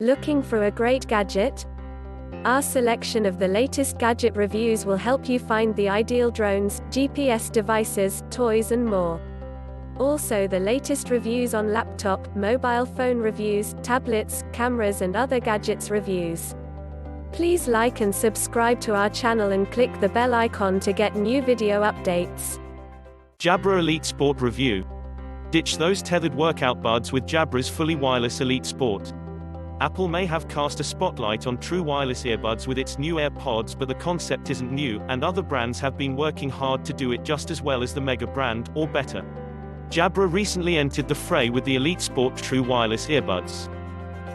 Looking for a great gadget? Our selection of the latest gadget reviews will help you find the ideal drones, GPS devices, toys and more. Also the latest reviews on laptop, mobile phone reviews, tablets, cameras and other gadgets reviews. Please like and subscribe to our channel and click the bell icon to get new video updates. Jabra Elite Sport Review. Ditch those tethered workout buds with Jabra's fully wireless Elite Sport. Apple may have cast a spotlight on true wireless earbuds with its new AirPods, but the concept isn't new, and other brands have been working hard to do it just as well as the mega brand, or better. Jabra recently entered the fray with the Elite Sport true wireless earbuds.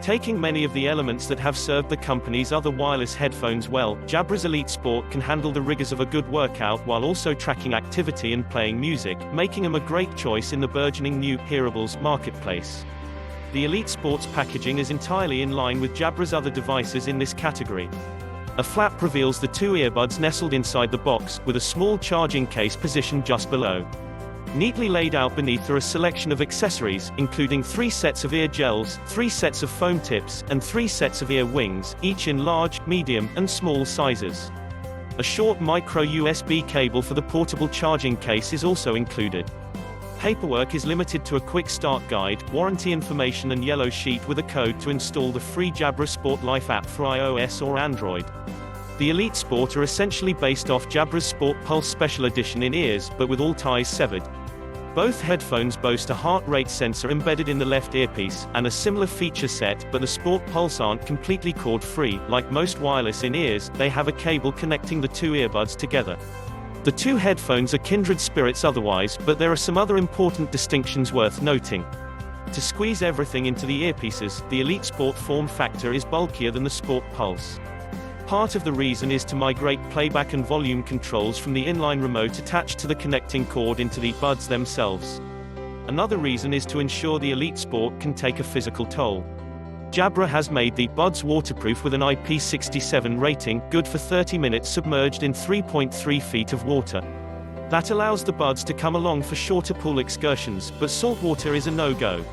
Taking many of the elements that have served the company's other wireless headphones well, Jabra's Elite Sport can handle the rigors of a good workout while also tracking activity and playing music, making them a great choice in the burgeoning new hearables marketplace. The Elite Sport's packaging is entirely in line with Jabra's other devices in this category. A flap reveals the two earbuds nestled inside the box, with a small charging case positioned just below. Neatly laid out beneath are a selection of accessories, including 3 sets of ear gels, 3 sets of foam tips, and 3 sets of ear wings, each in large, medium, and small sizes. A short micro USB cable for the portable charging case is also included. Paperwork is limited to a quick start guide, warranty information and yellow sheet with a code to install the free Jabra Sport Life app for iOS or Android. The Elite Sport are essentially based off Jabra's Sport Pulse Special Edition in-ears, but with all ties severed. Both headphones boast a heart rate sensor embedded in the left earpiece, and a similar feature set, but the Sport Pulse aren't completely cord-free. Like most wireless in-ears, they have a cable connecting the two earbuds together. The two headphones are kindred spirits otherwise, but there are some other important distinctions worth noting. To squeeze everything into the earpieces, the Elite Sport form factor is bulkier than the Sport Pulse. Part of the reason is to migrate playback and volume controls from the inline remote attached to the connecting cord into the buds themselves. Another reason is to ensure the Elite Sport can take a physical toll. Jabra has made the buds waterproof with an IP67 rating, good for 30 minutes submerged in 3.3 feet of water. That allows the buds to come along for shorter pool excursions, but salt water is a no-go.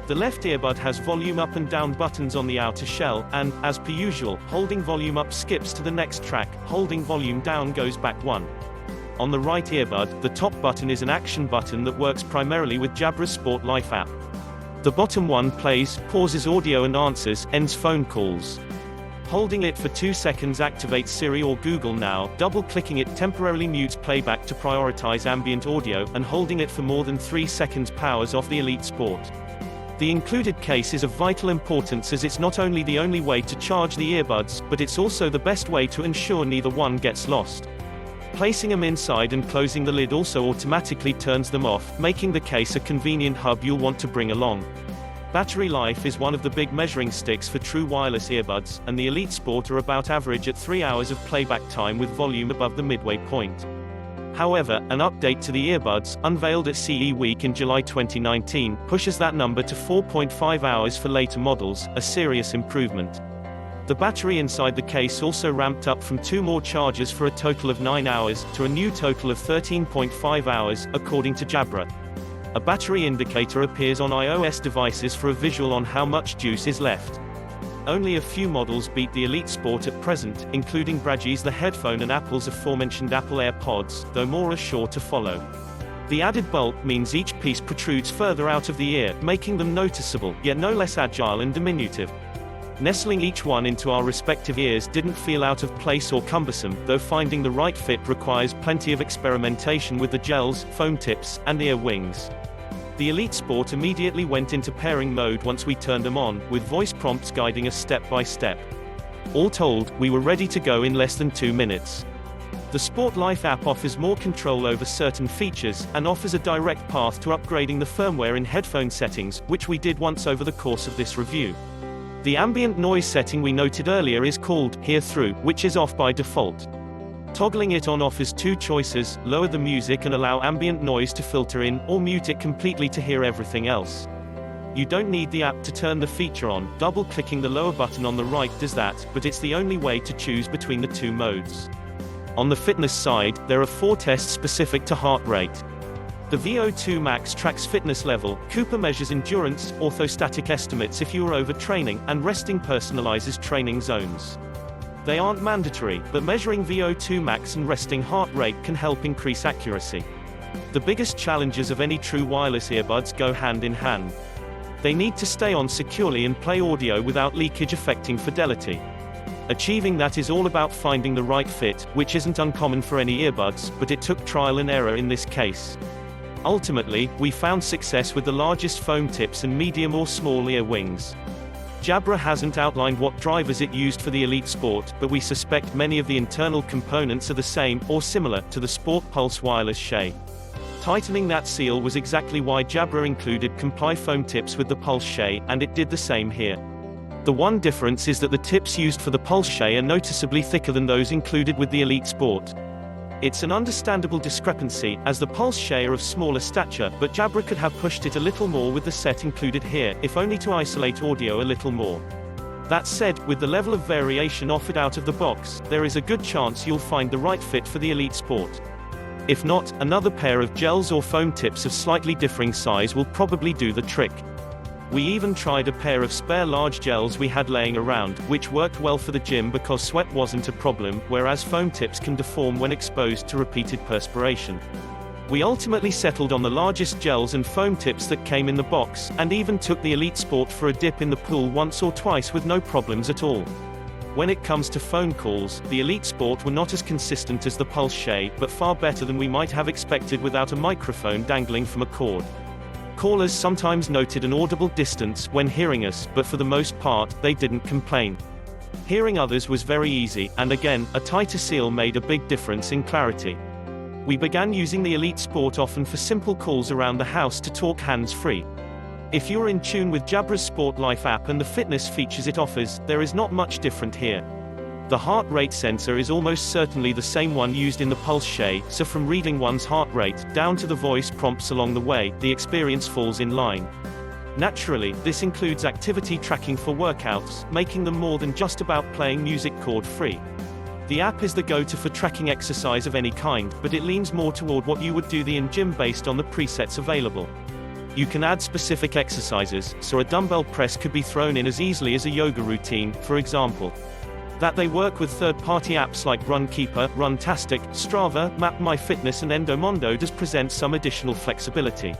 The left earbud has volume up and down buttons on the outer shell, and, as per usual, holding volume up skips to the next track, holding volume down goes back one. On the right earbud, the top button is an action button that works primarily with Jabra's Sport Life app. The bottom one plays, pauses audio and answers, ends phone calls. Holding it for 2 seconds activates Siri or Google Now, double-clicking it temporarily mutes playback to prioritize ambient audio, and holding it for more than 3 seconds powers off the Elite Sport. The included case is of vital importance as it's not only the only way to charge the earbuds, but it's also the best way to ensure neither one gets lost. Placing them inside and closing the lid also automatically turns them off, making the case a convenient hub you'll want to bring along. Battery life is one of the big measuring sticks for true wireless earbuds, and the Elite Sport are about average at 3 hours of playback time with volume above the midway point. However, an update to the earbuds, unveiled at CE Week in July 2019, pushes that number to 4.5 hours for later models, a serious improvement. The battery inside the case also ramped up from 2 more charges for a total of 9 hours, to a new total of 13.5 hours, according to Jabra. A battery indicator appears on iOS devices for a visual on how much juice is left. Only a few models beat the Elite Sport at present, including Bragi's the headphone and Apple's aforementioned Apple AirPods, though more are sure to follow. The added bulk means each piece protrudes further out of the ear, making them noticeable, yet no less agile and diminutive. Nestling each one into our respective ears didn't feel out of place or cumbersome, though finding the right fit requires plenty of experimentation with the gels, foam tips, and ear wings. The Elite Sport immediately went into pairing mode once we turned them on, with voice prompts guiding us step by step. All told, we were ready to go in less than 2 minutes. The Sport Life app offers more control over certain features, and offers a direct path to upgrading the firmware in headphone settings, which we did once over the course of this review. The ambient noise setting we noted earlier is called Hear Through, which is off by default. Toggling it on offers 2 choices: lower the music and allow ambient noise to filter in, or mute it completely to hear everything else. You don't need the app to turn the feature on, double-clicking the lower button on the right does that, but it's the only way to choose between the 2 modes. On the fitness side, there are 4 tests specific to heart rate. The VO2 Max tracks fitness level, Cooper measures endurance, orthostatic estimates if you are overtraining, and resting personalizes training zones. They aren't mandatory, but measuring VO2 max and resting heart rate can help increase accuracy. The biggest challenges of any true wireless earbuds go hand in hand. They need to stay on securely and play audio without leakage affecting fidelity. Achieving that is all about finding the right fit, which isn't uncommon for any earbuds, but it took trial and error in this case. Ultimately, we found success with the largest foam tips and medium or small ear wings. Jabra hasn't outlined what drivers it used for the Elite Sport, but we suspect many of the internal components are the same, or similar, to the Sport Pulse wireless Shay. Tightening that seal was exactly why Jabra included Comply foam tips with the Pulse Shay, and it did the same here. The one difference is that the tips used for the Pulse Shay are noticeably thicker than those included with the Elite Sport. It's an understandable discrepancy, as the Pulse Shay are of smaller stature, but Jabra could have pushed it a little more with the set included here, if only to isolate audio a little more. That said, with the level of variation offered out of the box, there is a good chance you'll find the right fit for the Elite Sport. If not, another pair of gels or foam tips of slightly differing size will probably do the trick. We even tried a pair of spare large gels we had laying around, which worked well for the gym because sweat wasn't a problem, whereas foam tips can deform when exposed to repeated perspiration. We ultimately settled on the largest gels and foam tips that came in the box, and even took the Elite Sport for a dip in the pool once or twice with no problems at all. When it comes to phone calls, the Elite Sport were not as consistent as the Pulse Shay, but far better than we might have expected without a microphone dangling from a cord. Callers sometimes noted an audible distance when hearing us, but for the most part, they didn't complain. Hearing others was very easy, and again, a tighter seal made a big difference in clarity. We began using the Elite Sport often for simple calls around the house to talk hands-free. If you're in tune with Jabra's Sport Life app and the fitness features it offers, there is not much different here. The heart rate sensor is almost certainly the same one used in the Pulse Shay, so from reading one's heart rate, down to the voice prompts along the way, the experience falls in line. Naturally, this includes activity tracking for workouts, making them more than just about playing music cord-free. The app is the go-to for tracking exercise of any kind, but it leans more toward what you would do in gym based on the presets available. You can add specific exercises, so a dumbbell press could be thrown in as easily as a yoga routine, for example. That they work with third-party apps like Runkeeper, Runtastic, Strava, MapMyFitness and Endomondo does present some additional flexibility.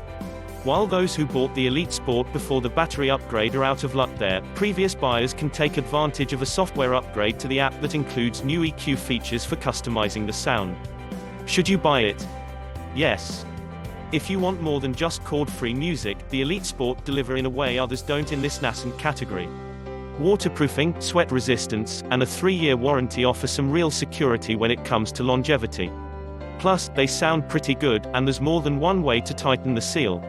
While those who bought the Elite Sport before the battery upgrade are out of luck there, previous buyers can take advantage of a software upgrade to the app that includes new EQ features for customizing the sound. Should you buy it? Yes. If you want more than just cord-free music, the Elite Sport deliver in a way others don't in this nascent category. Waterproofing, sweat resistance, and a 3-year warranty offer some real security when it comes to longevity. Plus, they sound pretty good, and there's more than one way to tighten the seal.